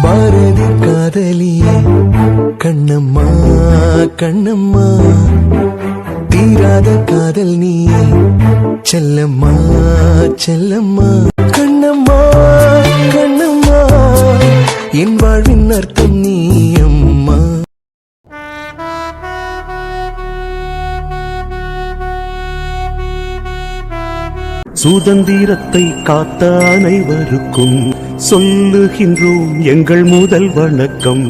பாரதி காதலியே கண்ணம்மா கண்ணம்மா, தீராத காதல் நீயே செல்லம்மா செல்லம்மா. கண்ணம்மா கண்ணம்மா, என் வாழ்வின் அர்த்தம் நீ அம்மா. சுதந்திரத்தை காத்த அனைவருக்கும் சொல்லுகின்றோம் எங்கள் முதல் வணக்கம்.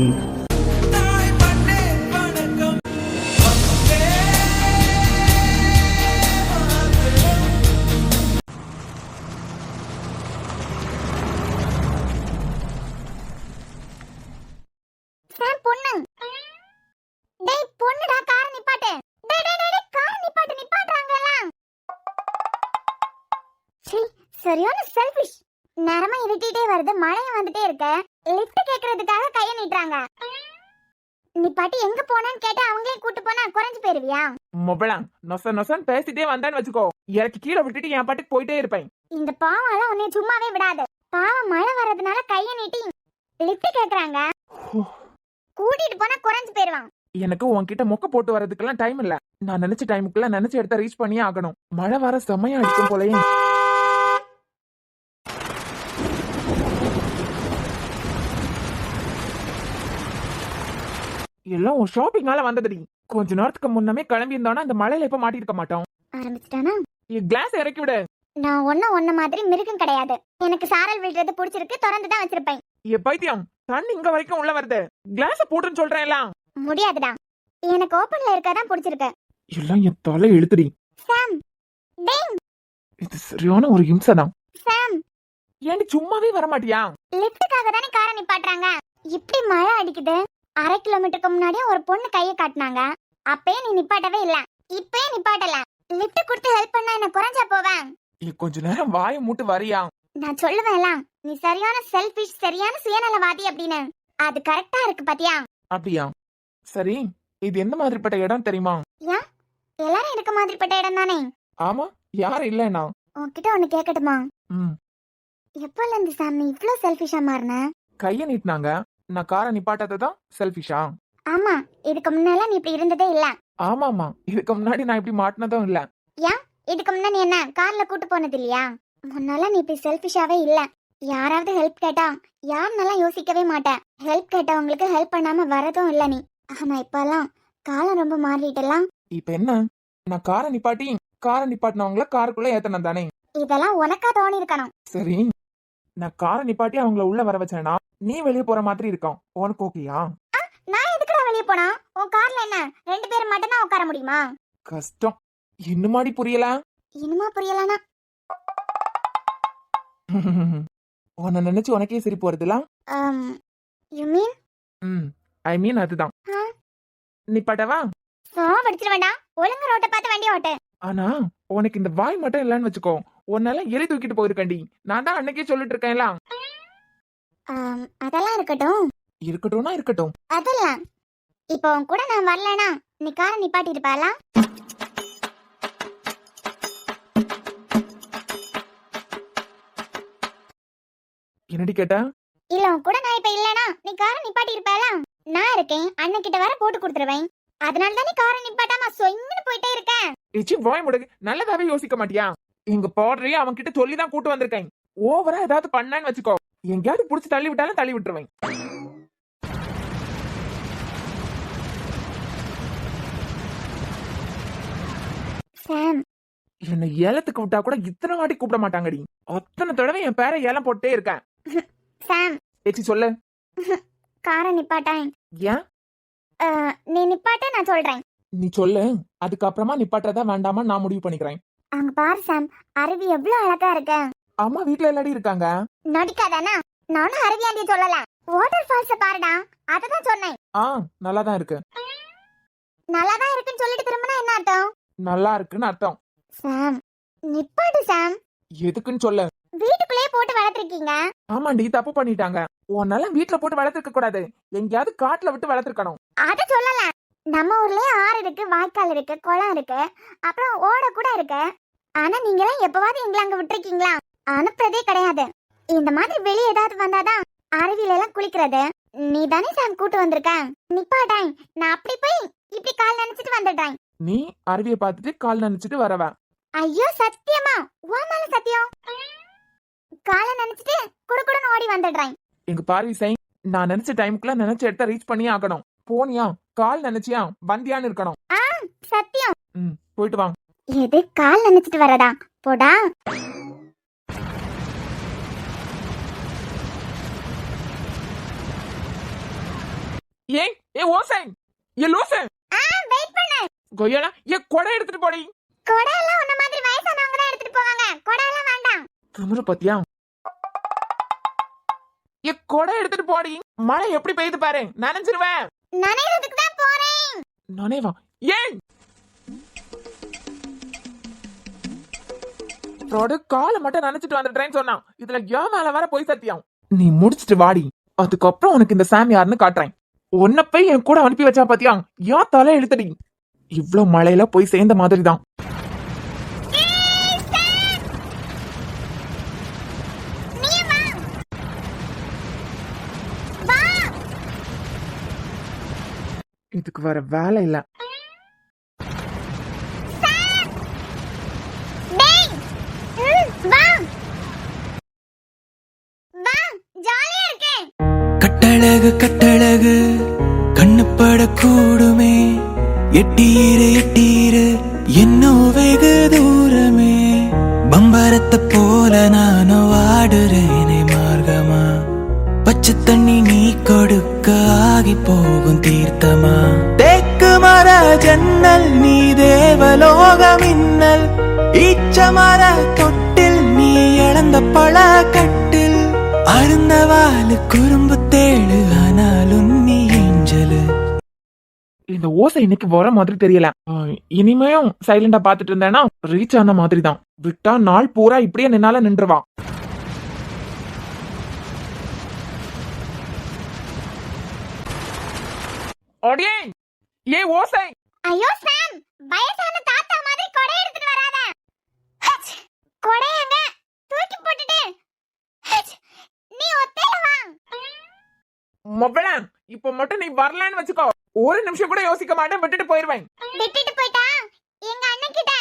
சரியான செல்ஃபிஷ். நேரமா இருட்டிட்டே வருது, மழையும் வந்துட்டே இருக்க. லிஃப்ட் கேக்குறதுக்காக கைய நீட்டுறாங்க. நீ பாட்டி எங்க போனேன்னு கேட்டா அவங்களே கூட்டு போனா குறைஞ்சு போயிருவியா? மொபலாம் நொச நொசன் பேசிட்டே வந்தான்னு வச்சுக்கோ, இறக்கி கீழே விட்டுட்டு என் பாட்டுக்கு போயிட்டே இருப்பேன். இந்த பாவம் உன்னை சும்மாவே விடாது. பாவம் மழை வர்றதுனால கைய நீட்டி லிஃப்ட் கேக்குறாங்க. கூட்டிட்டு போனா குறைஞ்சு போயிருவான். எனக்கு உன்கிட்ட மொக்க போட்டு வர்றதுக்கெல்லாம் டைம் இல்ல. நான் நினைச்ச டைமுக்குள்ள நினைச்ச இடத்த ரீச் பண்ணியே ஆகணும். மழை வர செம்மையா அடிக்கும் போலயே. எல்லாம் ஒரு ஷாப்பிங்னால வந்ததுடி. கொஞ்ச நேரத்துக்கு முன்னமே கிளம்பி இருந்தானா அந்த மழையில இப்ப மாட்டிருக்க மாட்டோம். ஆரம்பிச்சிட்டானா? கிளாஸ் இறக்கி விடு. நான் ஒன்ன மாதிரி மிருகம் கிடையாது. எனக்கு சாரல் விடுறது பிடிச்சிருக்கு, திறந்து தான் வச்சிருப்பேன். பைத்தியம், தண்ணி இங்க வரைக்கும் உள்ள வருது. கிளாஸ் போட்டுன்னு சொல்றேன். எல்லாம் முடியாதுடா, எனக்கு ஓபன்ல இருக்கதான் பிடிச்சிருக்கு. எல்லாம் என் தலை இழுத்துடி. சாம் டேய், இது சரியான ஒரு இம்சைதான். சாம் ஏன்டி சும்மாவே வர மாட்டியா? லிஃப்ட்டுக்காக தானே காரை நிப்பாட்டுறாங்க. இப்படி மழை அடிக்குது. 1/2 கிலோமீட்டருக்கு முன்னாடியே ஒரு பொண்ணு கையை காட்டினாங்க. அப்பயே நீ நிப்பாட்டவே இல்ல, இப்பயே நிப்பாட்டல. லிஃப்ட் கொடுத்து ஹெல்ப் பண்ணா என்ன குறைஞ்சா போவேன்? கொஞ்ச நேரம் வாயை மூட்டு வரியா? நான் சொல்லுவேன்ல, நீ சரியான செல்ஃபிஷ், சரியான சுயநலவாதி அப்படின்னு. அது கரெக்டா இருக்கு பாத்தியா? அப்படியா? சரி, இது எந்த மாதிரிப்பட்ட இடம் தெரியுமா? ஏன் எல்லாரும் இருக்க மாதிரிப்பட்ட இடம் தானே? ஆமா, யாரும் இல்லைனா. உன்கிட்ட ஒண்ணு கேட்கட்டுமா? எப்பல இருந்து சாம் நீ இவ்ளோ செல்ஃபிஷா மாறின? கைய நீட்டினாங்க, நான் காரை நிப்பாட்டதான் செல்ஃபிஷா? ஆமா, இதுக்கு முன்னால நீ இப்படி இருந்ததே இல்ல. ஆமாமா, இதுக்கு முன்னாடி நான் இப்படி மாட்டினதும் இல்ல. ஏன் இதுக்கு முன்னாடி என்ன கார்ல கூட்டு போனது இல்லையா? முன்னால நீ இப்படி செல்ஃபிஷாவே இல்ல. யாராவது ஹெல்ப் கேட்டா யாருன்னெல்லாம் யோசிக்கவே மாட்டேன். ஹெல்ப் கேட்டவங்களுக்கு ஹெல்ப் பண்ணாம வரதும் இல்ல நீ. ஆனா இப்பெல்லாம் காலம் ரொம்ப மாறிட்டலாம். இப்ப என்ன, நான் காரை நிப்பாட்டினவங்கள காருக்குள்ள ஏத்தணும் தானே? இதெல்லாம் உனக்கா தோணி இருக்கணும். சரி, நான் காரை நிப்பாட்டி அவங்கள உள்ள வர வச்சேனா நீ வெளியே போற மாதிரி இருக்கும். உனக்கு ஓகேயா? நான் எதுக்குடா வெளியே போனா? உன் கார்ல என்ன 2 பேர் மட்டும் தான் உட்கார முடியுமா? கஷ்டம். இன்னுமாடி புரியல? இனிமா புரியலனா? உன்னை நினைச்சு உனக்கே சிரிப்பு வருதுல? You mean? ஐ மீன் அதுதான். நிப்பாட்டவா? படிச்சிட வேண்டாம், ஒழுங்கு ரோட்ட பார்த்து வண்டி ஓட்டு. ஆனா உனக்கு இந்த வாய் மட்டும் இல்லன்னு வச்சுக்கோ, உன்னால எலி தூக்கிட்டு போயிருக்கண்டி. நான் தான் அன்னைக்கே சொல்லிட்டு இருக்கேன்ல. அதெல்லாம் இருக்கட்டும். இருக்கட்டும்னா இருக்கட்டும். அதெல்லாம் இப்போ உன் கூட நான் வரலனா நீ காரை நிப்பாட்டி இருப்பாளா? என்னடி கேட்டா? இல்ல உன் கூட நான் இப்ப இல்லனா நீ காரை நிப்பாட்டி இருப்பாளா? நான் இருக்கேன், அண்ணன் கிட்ட வர போட்டு கொடுத்துருவேன். அதனால தான் நீ காரை நிப்பாட்டாம சொயின்னு போயிட்டே இருக்க. ஏச்சி வாய் முடக்கு, நல்லதாவே யோசிக்க மாட்டியா? இங்க போடுறே அவன் கிட்ட சொல்லி தான் கூட்டு வந்திருக்கேன். ஓவரா ஏதாவது பண்ணான்னு வச்சுக்கோ, எங்கயாவது புடிச்சு தள்ளி விட்டாலும் தள்ளி விட்டுருவேன். சாம், என்ன ஏலத்துக்கு விட்டா கூட இத்தனை வாட்டி கூப்பிட மாட்டாங்கடி. அத்தனை தடவை என் பேரை ஏலம் போட்டே இருக்கேன். சாம் ஏச்சி சொல்லு. காரை நிப்பாட்டேன். ஏன்? நீ நிப்பாட்ட, நான் சொல்றேன். நீ சொல்லு, அதுக்கப்புறமா நிப்பாட்டுறதா வேண்டாமா நான் முடிவு பண்ணிக்கிறேன். அங்க பாரு சாம், அருவி எவ்வளவு அழகா இருக்கு. அம்மா வீட்ல எல்லாரும் இருக்காங்க. நடிக்காதானா? நானும் அருவி ஆண்டி சொல்லல, வாட்டர் ஃபால்ஸ் பாருடா, அததான் சொன்னேன். நல்லாதான் இருக்கு. நல்லாதான் இருக்குன்னு சொல்லிட்டு திரும்பினா என்ன அர்த்தம்? நல்லா இருக்குன்னு அர்த்தம். சாம் நிப்பாட்டு சாம். எதுக்குன்னு சொல்லு. வீட்டுக்குள்ளே போட்டு வளர்த்திருக்கீங்க. ஆமாண்டி, தப்பு பண்ணிட்டாங்க. உன்னால வீட்டுல போட்டு வளர்த்திருக்க கூடாது, எங்கயாவது காட்டுல விட்டு வளர்த்திருக்கணும். அத சொல்லல, நம்ம ஊர்லயே ஆறு இருக்கு, வாய்க்கால் இருக்கு, குளம் இருக்கு, அப்புறம் ஓட கூட இருக்கு. ஆனா நீங்க எல்லாம் எப்பவாவது எங்களை அங்க விட்டுருக்கீங்களா? அனுப்புறதே கிடையாது. இந்த மாதிரி வெளியே ஏதாவது வந்தாதான் அருவியில எல்லாம் குளிக்கிறது நீ தானே சாம் கூட்டு வந்திருக்க. நிப்பாட்டாய், நான் அப்படி போய் இப்படி கால் நினைச்சிட்டு வந்துட்டேன். நீ அருவியை பார்த்துட்டு கால் நினைச்சிட்டு வரவ. ஐயோ சத்தியமா, உன் மேல சத்தியம். காலை நினைச்சிட்டு குடுக்குடுன்னு ஓடி வந்துடுறேன். எங்க பாரு இசை, நான் நினைச்ச டைமுக்குள்ள நினைச்ச இடத்த ரீச் பண்ணியே ஆகணும். போனியா, கால் நினைச்சியா, வந்தியான்னு இருக்கணும். சத்தியம். போயிட்டு வாங்க. எது கால் நினைச்சிட்டு வரதா? போடா. ஏன் ஏ ஓசை, ஏ லூசு, வெயிட் பண்ணு. கொய்யாடா, ஏ கொடை எடுத்துட்டு போடி. கொடை எல்லாம் உன்ன மாதிரி வயசானவங்க தான் எடுத்துட்டு போவாங்க. கொடை எல்லாம் வேண்டாம். திமிரு பத்தியா? ஏ கொடை எடுத்துட்டு போடி. மழை எப்படி பெய்யுது பாரு, நனைஞ்சிருவேன். நனைறதுக்கு தான் போறேன். நனைவா? ஏன் காலை மட்டும் நினைச்சிட்டு வந்துட்டேன்னு சொன்னான். இதுல ஏன் மேல வர போய் சத்தியம். நீ முடிச்சிட்டு வாடி, அதுக்கப்புறம் உனக்கு இந்த சாம் யாருன்னு காட்டுறேன். உன்னை போய் என் கூட அனுப்பி வச்சா பாத்தியா, ஏன் தலை எழுத்தடி. இவ்ளோ மழையில போய் சேர்ந்த மாதிரிதான். இதுக்கு வர வேலை இல்ல. கட்டழகு கட்டழகு கண்ணுப்பட கூடுமே, எட்டீரு எட்டீரு என்னோ வெகு தூரமே, பம்பரத்தை போல நானும் வாடுறேனே மார்க்கமா, பச்சை தண்ணி நீ கொடுக்க ஆகி போகும் தீர்த்தமா, தேக்கு மர ஜன்னல் நீ தேவலோக மின்னல், ஈச்ச மர தொட்டில் நீ இழந்த பழ கட்டில், அருந்தவாலு குறும்பு தேழு ஆனாலும் நீ ஏஞ்சலு. இந்த ஓசை இன்னைக்கு வர மாதிரி தெரியல. இனிமேயும் சைலண்டா பாத்துட்டு இருந்தேன்னா ரீச் ஆன மாதிரி தான். விட்டா நாள் பூரா இப்படியே நின்னால நின்றுவா. அடியே, ஏ ஓசை. ஐயோ சாம், வயசான தாத்தா மாதிரி கொடை எடுத்துட்டு வராத. கொடை எங்க தூக்கி போட்டுட்டு நீ ஒத்தையில வா. மொபைல இப்ப மட்டும் நீ வரலன்னு வச்சுக்கோ, ஒரு நிமிஷம் கூட யோசிக்க மாட்டேன், விட்டுட்டு போயிருவேன். விட்டுட்டு போயிட்டா எங்க அண்ணன் கிட்ட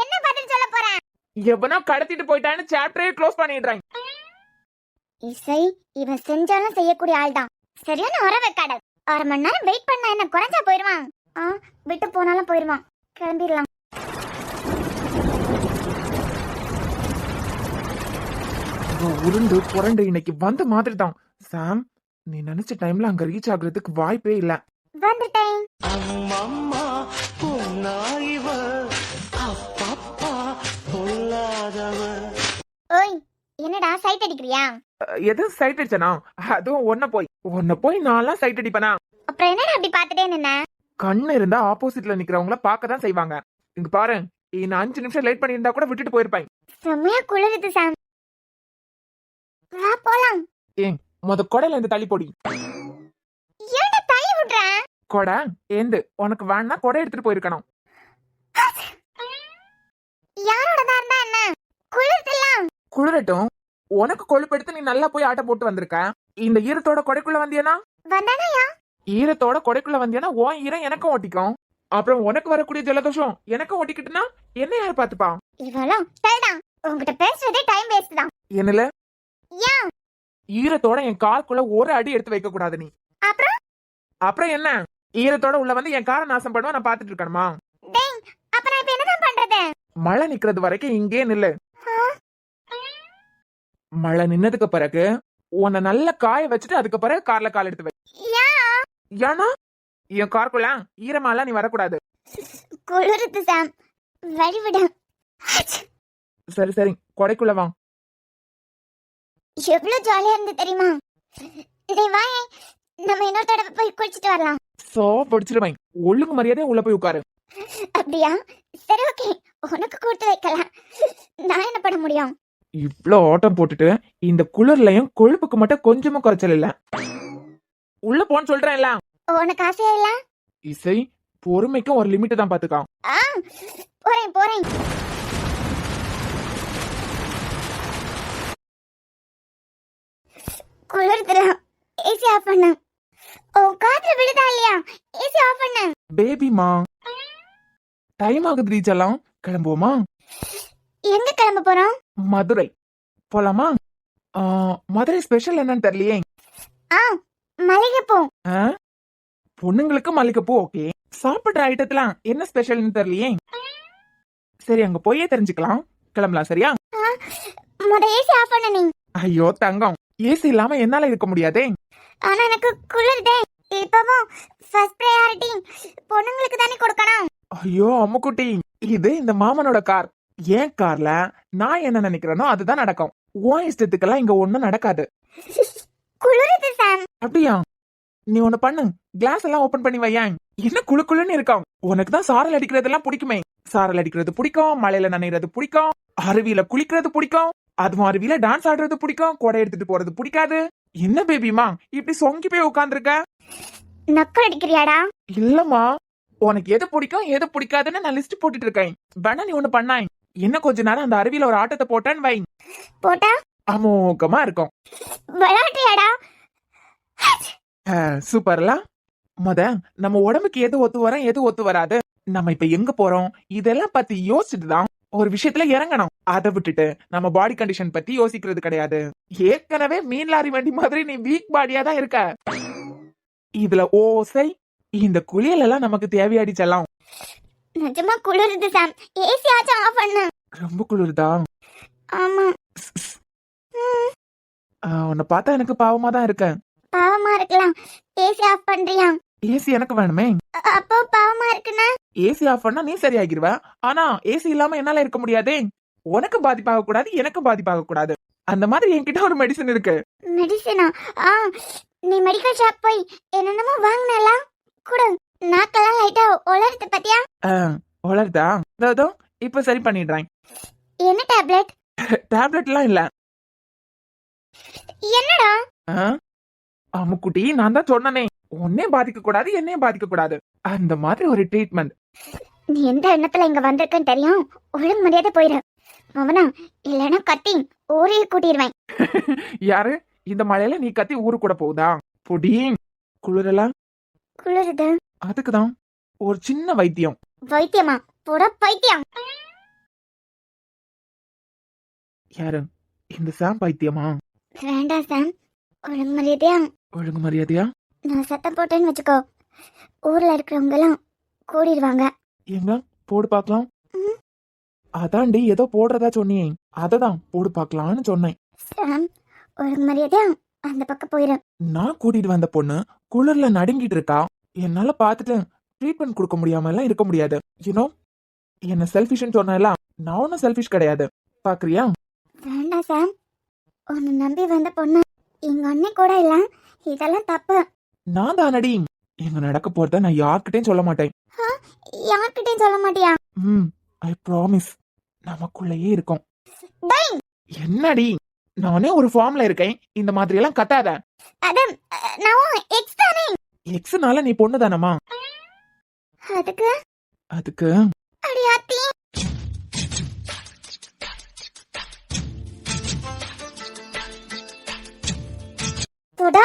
என்ன பதில் சொல்ல போறேன்? எவனோ கடத்திட்டு போயிட்டான்னு சாப்டரே க்ளோஸ் பண்ணிடுறேன். இசை இவன் செஞ்சாலும் செய்யக்கூடிய ஆள் தான். சரியான வர வைக்காத. 1/2 மணி நேரம் வெயிட் பண்ண என்ன குறைஞ்சா போயிருவான். விட்டு போனாலும் போயிருவான். கிளம்பிடலாம். உருண்டு புரண்டு இன்னைக்கு வந்த மாதிரி தான். சாம், நீ நினைச்ச டைம்ல அங்க ரீச் ஆகுறதுக்கு வாய்ப்பே இல்ல. வந்துட்டேன். அம்மம்மா பொன்னாயிவ அப்பப்பா பொல்லாதவ. ஓய், என்னடா சைட் அடிக்கிறியா? எது சைட் அடிச்சனா? அதுவும் ஒன்ன போய் நான்லாம் சைட் அடிப்பனா? அப்புறம் என்னடா அப்படி பாத்துட்டே நின்ன? கண்ணு இருந்தா ஆப்போசிட்ல நிக்கிறவங்கள பார்க்கதான் செய்வாங்க. இங்க பாரு, நான் 5 நிமிஷம் லேட் பண்ணி இருந்தா கூட விட்டுட்டு போயிருப்பேன். செம்மையா குளிருது சாம். வா போலாம். ஏன் கொடையில இருந்து தள்ளி போடி. ஏன்டா தள்ளி விடுற? கொடை ஏந்து உனக்கு வேணா கொடை எடுத்துட்டு போயிருக்கணும். யாரோடதா இருந்தா என்ன? குளிர்தெல்லாம் குளிரட்டும், உனக்கு கொழுப்பெடுத்து நீ நல்லா போய் ஆட்ட போட்டு வந்திருக்க. இந்த ஈரத்தோட கொடைக்குள்ள வந்தியனா? வந்தானயா? ஈரத்தோட கொடைக்குள்ள வந்தியனா உன் ஈரம் எனக்கும் ஓட்டிக்கும். அப்புறம் உனக்கு வரக்கூடிய ஜலதோஷம் எனக்கும் ஓட்டிக்கிட்டுனா என்ன யார் பாத்துப்பா? இவளும் டேடா, உன்கிட்ட பேசுறதே டைம் வேஸ்ட் தான். என்னல? ஏன்? ஈரத்தோட என் காலுக்குள்ள ஒரு அடி எடுத்து வைக்க கூடாது நீ. அப்புறம் என்ன? ஈரத்தோட உள்ள வந்து என் காரை நாசம் பண்ணுவா, நான் பாத்துட்டு இருக்கணுமா? டேய், அப்புறம் இப்ப என்னதான் பண்றது? மழை நிக்கிறது வரைக்கும் இங்கே நில்லு. மழை நின்னதுக்கு பிறகு உன்னை நல்லா காய வச்சுட்டு அதுக்கு பிறகு கார்ல கால் எடுத்து வை. ஏன்னா என் காருக்குள்ள ஈரமாலாம் நீ வரக்கூடாது. குளிருது சாம், வழிவிடு. சரி சரி, கொடைக்குள்ள வா. எவ்வளவு ஜாலியா இருந்து தெரியுமா? டேய் வாயே, நம்ம இன்னொரு தடவை போய் குளிச்சிட்டு வரலாம். சோ பிடிச்சிருவேன். ஒழுங்கு மரியாதையா உள்ள போய் உட்காரு. அப்படியா? சரி ஓகே, உனக்கு கொடுத்து வைக்கலாம். நான் என்ன பண்ண முடியும்? இவ்ளோ ஆட்டம் போட்டுட்டு இந்த குளிர்லயும் கொழுப்புக்கு மட்டும் கொஞ்சமும் குறைச்சல் இல்ல. உள்ள போன்னு சொல்றேன்ல. உனக்கு ஆசையா இல்ல? இசை, பொறுமைக்கும் ஒரு லிமிட் தான் பாத்துக்கா. போறேன் போறேன். குளிர்துடா. ஏசி ஆஃப் பண்ணு. ஓ காத்துல விழுதா இல்லையா? ஏசி ஆஃப் பண்ணு. பேபிமா டைம் ஆகுது செல்லம், கிளம்புவோமா? எங்க கிளம்ப போறோம்? மதுரை போலாமா? மதுரை ஸ்பெஷல் என்னன்னு தெரியலையே. ஆ மல்லிகைப்பூ. ஆ? பொண்ணுங்களுக்கு மல்லிகைப்பூ ஓகே, சாப்பிடுற ஐட்டத்துல என்ன ஸ்பெஷல்னு தெரியலையே. சரி அங்க போயே தெரிஞ்சுக்கலாம், கிளம்பலாம் சரியா? முத ஏசி ஆஃப் பண்ணு நீ. ஐயோ தங்கம், ஏசி இல்லாம என்னால இருக்க முடியாதே. ஆனா எனக்கு குளிருதே. இப்பவும் ஃபர்ஸ்ட் ப்ரையாரிட்டி பொண்ணுங்களுக்கு தானே கொடுக்கணும். ஐயோ அம்முக்குட்டி, இது இந்த மாமனோட கார். ஏன் கார்ல நான் என்ன நினைக்கிறேனோ அதுதான் நடக்கும். உன் இஷ்டத்துக்கெல்லாம் இங்க ஒண்ணும் நடக்காது. குளிருது சாம். அப்படியா? நீ ஒண்ணு பண்ணு, கிளாஸ் எல்லாம் ஓபன் பண்ணி வையேன். என்ன குளு குளுன்னு இருக்கான். உனக்கு தான் சாரல் அடிக்கிறதெல்லாம் பிடிக்குமே. சாரல் அடிக்கிறது பிடிக்கும், மழையில நனைறது பிடிக்கும், அருவியில குளிக்கிறது பிடிக்கும், அதுவும் அருவியில டான்ஸ் ஆடுறது பிடிக்கும், கொடை எடுத்துட்டு போறது பிடிக்காது. என்ன பேபிமா இப்படி சொங்கி போய் உட்காந்துருக்க? நக்கல் அடிக்கிறியாடா? இல்லம்மா, உனக்கு எது பிடிக்கும் எது பிடிக்காதுன்னு நான் லிஸ்ட் போட்டுட்டு இருக்கேன். வேணா நீ ஒண்ணு பண்ணாய், என்ன கொஞ்ச நேரம் அந்த அருவியில ஒரு ஆட்டத்தை போட்டேன்னு வை. போட்டா அமோகமா இருக்கும். விளையாடுறியாடா? சூப்பர்ல. நம்ம உடம்புக்கு எது ஒத்து வர எது ஒத்து வராது, நம்ம இப்ப எங்க போறோம் இதெல்லாம் பத்தி யோசிச்சுட்டு தான் ஒரு விஷயத்துல இறங்கணும். அதை விட்டுட்டு நம்ம பாடி கண்டிஷன் பத்தி யோசிக்கிறது கிடையாது. ஏற்கனவே மீன் லாரி வண்டி மாதிரி நீ வீக் பாடியா தான் இருக்க. இதுல ஓசை இந்த குளியல் எல்லாம் நமக்கு தேவையாடி செல்லம். நிஜமா குளிருது சாம். ஏசி ஆச்சும் ஆஃப் பண்ணு. ரொம்ப குளிருதா? ஆமா. உன்னை பார்த்தா எனக்கு பாவமா தான் இருக்க. பாவமா இருக்கலாம். ஏசி ஆஃப் பண்றியா? ஏசி எனக்கு வேணுமே. அப்போ பாவமா இருக்குன்னா ஏசி ஆஃப் பண்ணா நீ சரியாகிருவ. ஆனா ஏசி இல்லாம என்னால இருக்க முடியாதே. உனக்கு பாதிப்பாக கூடாது, எனக்கு பாதிப்பாக கூடாது. அந்த மாதிரி என்கிட்ட ஒரு மெடிசன் இருக்கு. மெடிசனா? நீ மெடிக்கல் ஷாப் போய் என்னென்னமோ வாங்கினல குடு. நாக்கெல்லாம் லைட்டா உலர்த்து பத்தியா? உலர்தா? அதோ இப்ப சரி பண்ணிடுறேன். என்ன டேப்லெட்? டேப்லெட் எல்லாம் இல்ல. என்னடா? அம்முக்குட்டி, நான் தான் சொன்னனே, உன்னே பாதிக்க கூடாது என்னையும் பாதிக்க கூடாது, அந்த மாதிரி ஒரு ட்ரீட்மெண்ட். நீ எந்த எண்ணத்துல இங்க வந்திருக்கன்னு தெரியும். ஒழுங்கு மரியாதை போயிரு மவனா, இல்லனா கத்தி ஊரையே கூட்டிடுவேன். யாரு? இந்த மழையில நீ கத்தி ஊரு கூட போகுதா? பொடி குளிரலாம். குளிருது. அதுக்குதான் ஒரு சின்ன வைத்தியம். வைத்தியமா? போட பைத்தியம். யாரு? இந்த சாம் பைத்தியமா? வேண்டாம் சாம், ஒழுங்கு மரியாதையா. ஒழுங்கு மரியாதையா? நான் சத்தம் போட்டேன்னு வச்சுக்கோ, ஊர்ல இருக்கிறவங்க எல்லாம் கூடிடுவாங்க. எங்க போடு பாக்கலாம். அதாண்டி ஏதோ போடுறதா சொன்னியே, அததான் போடு பாக்கலாம்னு சொன்னேன். சாம், ஒழுங்கு மரியாதையா அந்த பக்கம் போயிரு. நான் கூட்டிட்டு வந்த பொண்ணு குளிர்ல நடுங்கிட்டு இருக்கா. என்னால பாத்துட்டு ட்ரீட்மெண்ட் கொடுக்க முடியாம எல்லாம் இருக்க முடியாது. யூனோ, என்ன செல்ஃபிஷ்னு சொன்னல, நான் ஒன்னும் செல்ஃபிஷ் கிடையாது. பாக்குறியா? வேண்டாம் சாம், உன்னை நம்பி வந்த பொண்ணு எங்க அண்ணன் கூட இல்ல. இதெல்லாம் தப்பு. நான் தானடி, எங்க நடக்க போறத நான் யார்கிட்டயும் சொல்ல மாட்டேன். யார்கிட்டயும் சொல்ல மாட்டியா? I promise. நமக்குள்ளேயே இருக்கும். டேய், என்னடி, நானே ஒரு ஃபார்ம்ல இருக்கேன், இந்த மாதிரி எல்லாம் கத்தாத. அது நான் எக்ஸ் தானே. எக்ஸ்னால நீ பொண்ணு தானமா? அதுக்கு அதுக்கு அடியாத்தி. போடா.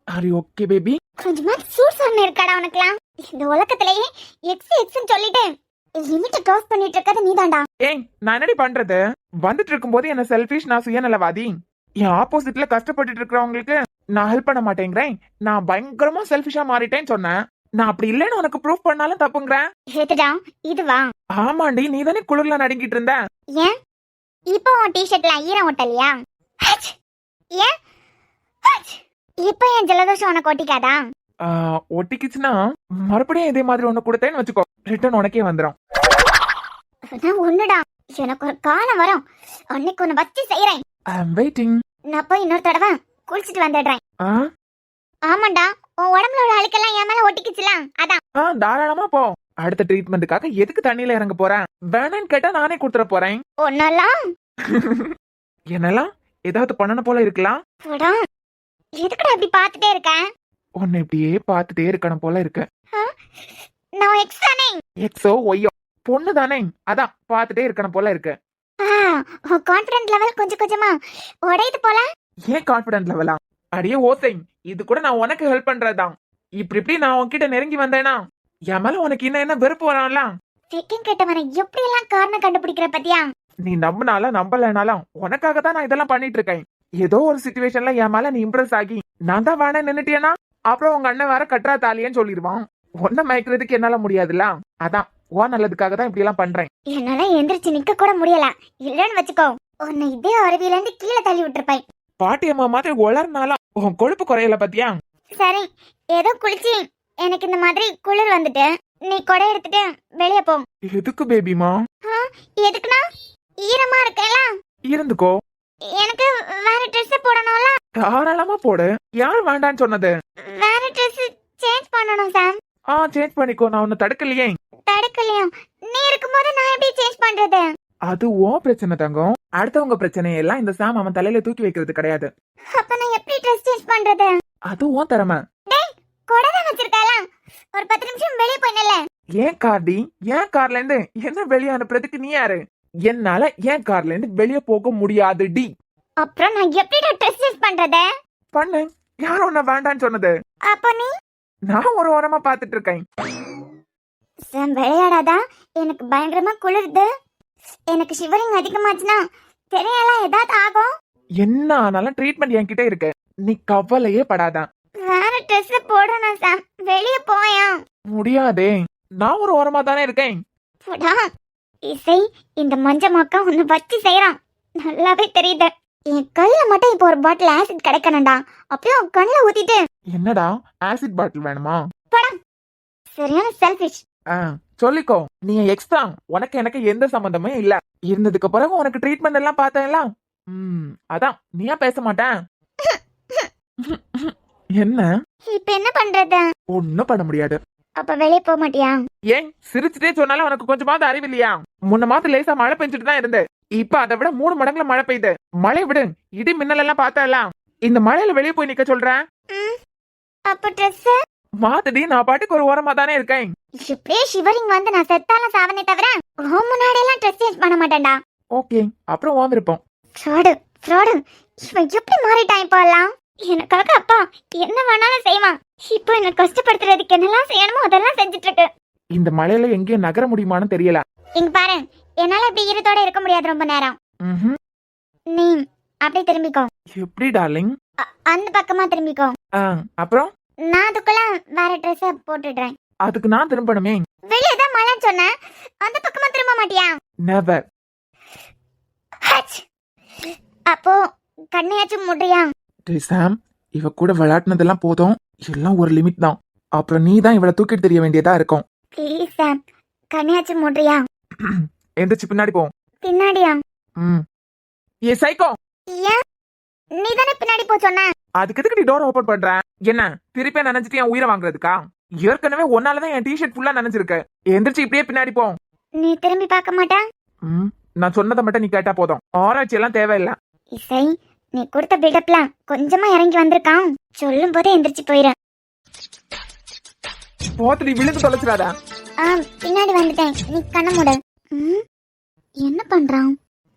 Are you okay baby? கொஞ்சமா சூட் சொன்ன இருக்காடா உனக்குலாம். இந்த உலகத்திலேயே எக்ஸ் எக்ஸ்னு சொல்லிட்டு லிமிட்ட கிராஸ் பண்ணிட்டு இருக்கது நீதான்டா. ஏய், நான் என்னடி பண்றது? வந்துட்டு இருக்கும்போது என்ன செல்ஃபிஷ், நான் சுயநலவாதி. என் ஆப்போசிட்ல கஷ்டப்பட்டுட்டு இருக்கிறவங்களுக்கு நான் ஹெல்ப் பண்ண மாட்டேங்கிறேன், நான் பயங்கரமா செல்ஃபிஷா மாறிட்டேன்னு சொன்னேன். நான் அப்படி இல்லைன்னு உனக்கு ப்ரூஃப் பண்ணாலும் தப்புங்கிறேன். ஏத்துடா, இதுவா? ஆமாண்டி, நீ தானே குளிர்ல நடுங்கிட்டு இருந்த. ஏன் இப்போ உன் டிஷர்ட்ல ஈரம் ஒட்டலையா? ஏன் இப்போ என் ஜலதோஷம் உனக்கு ஒட்டிக்காதா? ஒட்டிக்குச்சுன்னா மறுபடியும் இதே மாதிரி ஒண்ணு கொடுத்தேன்னு வச்சுக்கோ, ரிட்டர்ன் உனக்கே வந்துடும். ஒண்ணுடா, எனக்கு ஒரு காலம் வரும், அன்னைக்கு ஒண்ணு வச்சு செய்யறேன். ஐ அம் வெயிட்டிங். நான் போய் இன்னொரு தடவை குளிச்சுட்டு வந்துடுறேன். ஆமாண்டா, உன் உடம்புல உள்ள அழுக்கெல்லாம் என் மேல ஒட்டிக்குச்சுலாம், அதான். தாராளமா போ. அடுத்த ட்ரீட்மெண்ட்டுக்காக எதுக்கு தண்ணியில இறங்க போறேன்? வேணான்னு கேட்டா நானே கொடுத்துட போறேன். ஒன்னெல்லாம் என்னெல்லாம் ஏதாவது பண்ணணும் போல இருக்கலாம். எதுக்குடா அப்படி பாத்துட்டே இருக்கேன்? உன்னை இப்படியே பாத்துட்டே இருக்கணும் போல இருக்கு. நான் எக்ஸ் தானே. எக்ஸோ ஒய்யோ பொண்ணு தானே, அதான் பாத்துட்டே இருக்கணும் போல இருக்கு. கான்ஃபிடன்ட் லெவல் கொஞ்சம் கொஞ்சமா உடையுது போல. ஏன் கான்பிடன்ட் லெவலா? அடியே ஓசை, இது கூட நான் உனக்கு ஹெல்ப் பண்றதுதான். இப்படி நான் உன்கிட்ட நெருங்கி வந்தேனா என் மேல உனக்கு என்ன வெறுப்பு வரான்ல? செகண்ட் கேட்டவனை எப்படி எல்லாம் காரணம் கண்டுபிடிக்கிற பத்தியா? நீ நம்பினாலும் நம்பலனாலும் உனக்காக தான் நான் இதெல்லாம் பண்ணிட்டு இருக்கேன். ஏதோ ஒரு சிச்சுவேஷன்ல என் மேல நீ இம்ப்ரெஸ் ஆகி நான் தான் வேணா நின்னுட்டியனா அப்புறம் உங்க அண்ணன் வேற கட்டுறா தாலியன்னு சொல்லிடுவான். உன்னை மயக்கிறதுக்கு என்னால முடியாதுல்ல. அதான் உன் நல்லதுக்காக தான் இப்படி எல்லாம் பண்றேன். என்னால எந்திரிச்சு நிக்க கூட முடியல. இல்லன்னு வச்சுக்கோ, உன்னை இதே அருவியில இருந்து கீழே தள்ளி விட்டுருப்பேன். பாட்டி அம்மா மாதிரி உளர்னாலும் உன் கொழுப்பு குறையல பாத்தியா? சரி, ஏதோ குளிச்சு எனக்கு இந்த மாதிரி குளிர் வந்துட்டு நீ கொடை எடுத்துட்டு வெளியே போ. எதுக்கு பேபிமா? எதுக்குன்னா ஈரமா இருக்கல, இருந்துக்கோ. எனக்கு வேற ட்ரெஸ் போடணும்ல. தாராளமா போடு. யார் வேண்டான்னு சொன்னது? வேற ட்ரெஸ் சேஞ்ச் பண்ணணும் சாம். சேஞ்ச் பண்ணிக்கோ, நான் உன்னை தடுக்கலையே. தடுக்கலையா? நீ இருக்கும்போது நான் எப்படி சேஞ்ச் பண்றது? அது உன் பிரச்சனை தங்கம். அடுத்தவங்க பிரச்சனையெல்லாம் இந்த சாம் அவன் தலையில தூக்கி வைக்கிறது கிடையாது. அப்ப நான் எப்படி ட்ரெஸ் சேஞ்ச் பண்றது? அது உன் திறமை. டேய், கொடை தான் வச்சிருக்கால, ஒரு 10 நிமிஷம் வெளியே போயினல. ஏன் கார்டி, ஏன் கார்ல இருந்து என்ன வெளியே அனுப்புறதுக்கு நீ யாரு? என்னால ஏன் கார்ல இருந்து வெளியே போக முடியாது டி. அப்புறம் நான் எப்படி ட்ரெஸ் சேஞ்ச் பண்றது? பண்ணு. யார் உன்னை வேண்டான்னு சொன்னது? அப்ப நீ? நான் ஒரு ஓரமா பாத்துட்டு இருக்கேன். சாம் விளையாடாதா, எனக்கு பயங்கரமா குளிருது. எனக்கு ஷிவரிங் அதிகமாச்சுன்னா தெரியல ஏதாவது ஆகும். என்ன ஆனாலும் ட்ரீட்மெண்ட் என்கிட்ட இருக்கு, நீ கவலையே படாதான். வேற ட்ரெஸ் போடணும் சாம், வெளியே போயா. முடியாதே, நான் ஒரு ஓரமா தானே இருக்கேன். போடா. இசை, இந்த மஞ்ச மக்கா ஒன்னு வச்சு செய்யறான், நல்லாவே தெரியுது. என் கல்ல மட்டும் இப்போ ஒரு பாட்டில் ஆசிட் கிடைக்கணும்டா, அப்படியே உன் கண்ணுல ஊத்திட்டு. என்னடா ஆசிட் பாட்டில் வேணுமா? போடா, சரியான செல்ஃபிஷ். சொல்லிக்கோ, நீ எக்ஸ் தான். உனக்கு எனக்கு எந்த சம்பந்தமே இல்ல. இருந்ததுக்கு பிறகு உனக்கு ட்ரீட்மெண்ட் எல்லாம் பார்த்தேன்ல. அதான் நீயா பேச மாட்டேன். என்ன இப்ப என்ன பண்றது? ஒண்ணும் பண்ண முடியாது. அப்ப வெளியே போக மாட்டியா? ஏன் சிரிச்சுட்டே சொன்னாலும் உனக்கு கொஞ்சமாவது அறிவு இல்லையா? முன்ன மாத்து லேசா மழை பெஞ்சிட்டு தான் இருந்து, இப்ப அதை விட 3 மடங்குல மழை பெய்யுது. மழை விடு, இடி மின்னல் எல்லாம் பார்த்தலாம். இந்த மழையில வெளியே போய் நிக்க சொல்றேன். அப்ப ட்ரெஸ் மாத்துடி, நான் பாட்டுக்கு ஒரு ஓரமா தானே இருக்கேன். இப்படியே ஷிவரிங் வந்து நான் செத்தாலும் சாவனே தவிர உன் முன்னாடி எல்லாம் ட்ரெஸ் சேஞ்ச் பண்ண மாட்டேன்டா. ஓகே, அப்புறம் உன் விருப்பம். ஃப்ராடு ஃப்ராடு, இவன் எப்படி மாறிட்டான் இப்போ எல்லாம். எனக்காக அப்பா என்ன வேணாலும் செய்வான், இப்போ என்ன கஷ்டப்படுத்துறதுக்கு என்னெல்லாம் செய்யணுமோ அதெல்லாம் செஞ்சுட்டு இருக்கு. இந்த மழையில எங்கேயும் நகர முடியுமான்னு தெரியல. இங்க பாரு, என்னால இப்படி ஈரத்தோட இருக்க முடியாது ரொம்ப நேரம். நீ அப்படியே திரும்பிக்கோ. எப்படி டார்லிங்? அந்த பக்கமா திரும்பிக்கோ. அப்புறம் நான் அதுக்குள்ள வேற ட்ரெஸ் போட்டுடுறேன். அதுக்கு நான் திரும்பணுமே. வெளியே தான் மழைன்னு சொன்னேன், அந்த பக்கமா திரும்ப மாட்டியா? நெவர். அப்போ கண்ணையாச்சும் முடுறியா? சாம், இவ கூட விளையாட்டுனதெல்லாம் போதும். எல்லாம் ஒரு லிமிட் தான். அப்புறம் நீ தான் இவளை தூக்கிட்டு தெரிய வேண்டியதா இருக்கும். Please Sam, கண்ணையாச்சும் முடுறியா? எந்திரிச்சு பின்னாடி போ. பின்னாடியா? ஏ சைக்கோ, ஏன் நீ தானே பின்னாடி போ சொன்ன? அதுக்கு எதுக்கு நீ டோர் ஓபன் பண்ற? என்ன திருப்பி நினைச்சிட்டு என் உயிரை வாங்குறதுக்கா? ஏற்கனவே ஒன்னாலதான் என் டிஷர்ட் ஃபுல்லா நினைச்சிருக்கு. எந்திரிச்சு இப்படியே பின்னாடி போ. நீ திரும்பி பார்க்க மாட்டா? நான் சொன்னதை மட்டும் நீ கேட்டா போதும். ஆராய்ச்சி எல்லாம் தேவையில்லை. இசை, நீ கொடுத்த பில்டப்லாம் கொஞ்சமா இறங்கி வந்திருக்கான். சொல்லும் போதே எந்திரிச்சு போயிரு. போத்து நீ விழுந்து தொலைச்சிடாத. பின்னாடி வந்துட்டேன், நீ கண்ண மூடு. என்ன பண்றான்?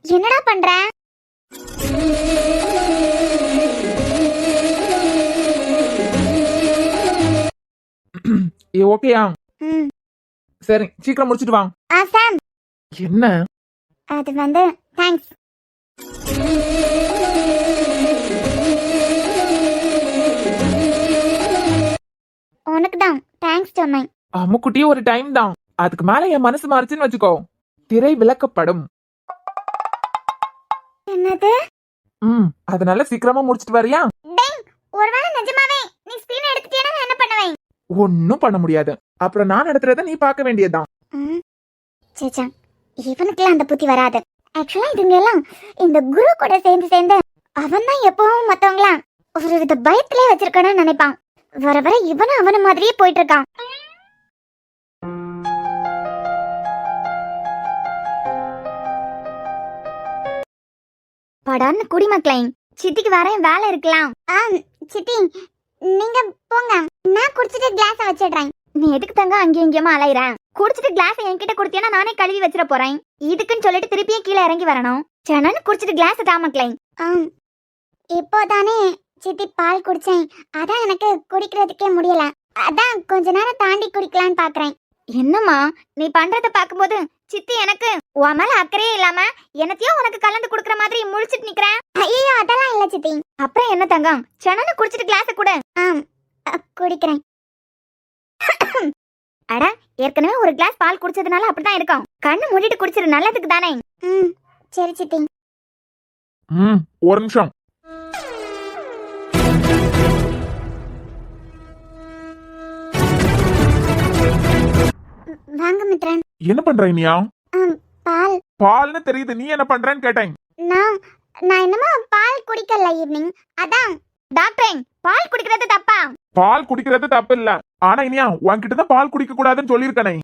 என்னடா பண்ற? ஓகேயா? சரி, சீக்கிரம் முடிச்சிட்டு வா. சாம், என்ன அது வந்து தேங்க்ஸ். உனக்கு தான் தேங்க்ஸ் சொன்னேன். அம்முக்குட்டி ஒரு டைம் தான், அதுக்கு மேல என் மனசு மாறுச்சுன்னு வச்சுக்கோ, திரை விளக்கப்படும். என்னது? அதனால சீக்கிரமா முடிச்சிட்டு வரியா? ஒருவேளை நிஜமாவே நீ ஸ்கிரீன் எடுத்துட்டேனா நான் என்ன பண்ணுவேன்? ஒன்னும் பண்ண முடியாது. அப்புறம் நான் நடத்துறத நீ பார்க்க வேண்டியதுதான். சேச்சா, இவனுக்குலாம் அந்த புத்தி வராது. ஆக்சுவலா இதுங்க எல்லாம் இந்த குரு கூட சேர்ந்து அவன் தான் எப்பவும் மத்தவங்களா ஒரு வித பயத்திலே வச்சிருக்கானு நினைப்பான். வர வர இவனும் அவன மாதிரியே போயிட்டு இருக்கான். படான்னு குடிமக்களை, சித்திக்கு வர வேலை இருக்கலாம். சித்தி நீங்க போங்க, நான் குடிச்சிட்டு கிளாஸ வச்சிடுறேன். நீ எதுக்கு தங்க அங்கேயும் இங்கேயுமா அலையிற? குடிச்சிட்டு கிளாஸ் என்கிட்ட கொடுத்தீங்கன்னா நானே கழுவி வச்சிட போறேன். இதுக்குன்னு சொல்லிட்டு திருப்பியும் கீழே இறங்கி வரணும். சேனல் குடிச்சிட்டு கிளாஸ் தாமக்களை. இப்போதானே சித்தி பால் குடிச்சேன், அதான் எனக்கு குடிக்கிறதுக்கே முடியல. அதான் கொஞ்ச நேரம் தாண்டி குடிக்கலான்னு பாக்குறேன். என்னம்மா நீ பண்றத பாக்கும்போது சித்தி எனக்கு உன் மேல அக்கறையே இல்லாம என்னத்தையும் உனக்கு கலந்து குடுக்கற மாதிரி முழிச்சிட்டு நிக்கிறேன். ஐயோ அதெல்லாம் இல்ல சித்தி. அப்புறம் என்ன தங்கம், சனன குடிச்சிட்டு கிளாஸ கூட. குடிக்கிறேன். அட ஏற்கனவே ஒரு கிளாஸ் பால் குடிச்சதுனால அப்படிதான் இருக்கும். கண்ணு மூடிட்டு குடிச்சிரு, நல்லதுக்கு தானே. சரி சித்தி. ஒரு நிமிஷம். வாங்க மித்ரன். என்ன பண்ற இனியா? பால். பால்னு தெரியுது, நீ என்ன பண்றேன்னு கேட்டேன். நான் என்னமோ பால் குடிக்கல ஈவினிங், அதான். டாக்டர் பால் குடிக்கிறது தப்பா? பால் குடிக்கிறது தப்பு இல்ல, ஆனா இனியா உன்கிட்ட தான் பால் குடிக்க கூடாதுன்னு சொல்லிருக்கனே.